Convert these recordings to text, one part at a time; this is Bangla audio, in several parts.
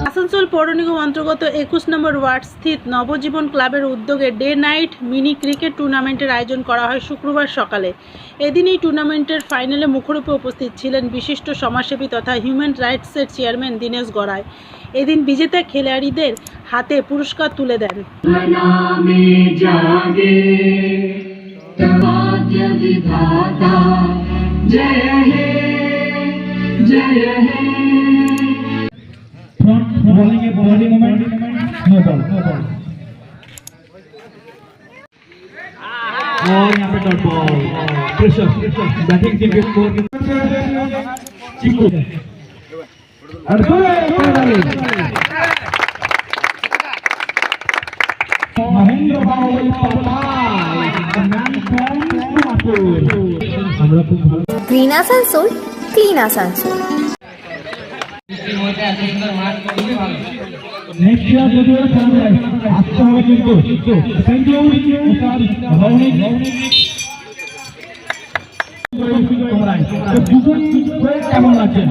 আসানসোল পৌর নিগম অন্তর্গত 21 নম্বর ওয়ার্ড স্থিত নবজীবন ক্লাবের উদ্যোগে ডে নাইট মিনি ক্রিকেট টুর্নামেন্টের আয়োজন করা হয় শুক্রবার সকালে। এদিন এই টুর্নামেন্টের ফাইনালে মুখরূপে উপস্থিত ছিলেন বিশিষ্ট সমাজসেবী তথা হিউম্যান রাইটসের চেয়ারম্যান দীনেশ গড়াই। এদিন বিজেতা খেলোয়াড়দের হাতে পুরস্কার তুলে দেন। Bowling a bowling moment, no ball. Oh, यहाँ पे dot ball, pressure, batting team के स्कोर के चिकू, और महेंद्र बाबू पल्लाई, man from Singapore, हमरा खूब green Asansol, clean Asansol. Next year যদি ওরা খেলা যায় আসতে হবে কিন্তু থ্যাংক ইউ স্যার রৌনিক কেমন লাগছে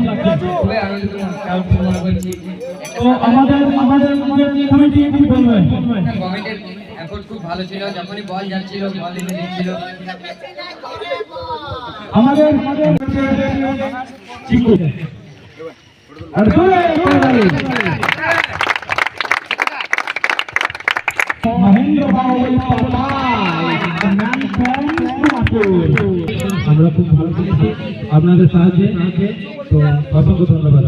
তো আমাদের কমিটি কি বলবেন কমিটির এফোর্ট খুব ভালো ছিল যখনই বল যাচ্ছিল বল এনে দিচ্ছিল আমাদের চিকু আর মহেন্দ্র বাবু পল্লাই ম্যান ফ্রম সিঙ্গাপুর আমরা খুব ভালো খেলেছি আপনাদের সাহায্যে তো অসংখ্য ধন্যবাদ।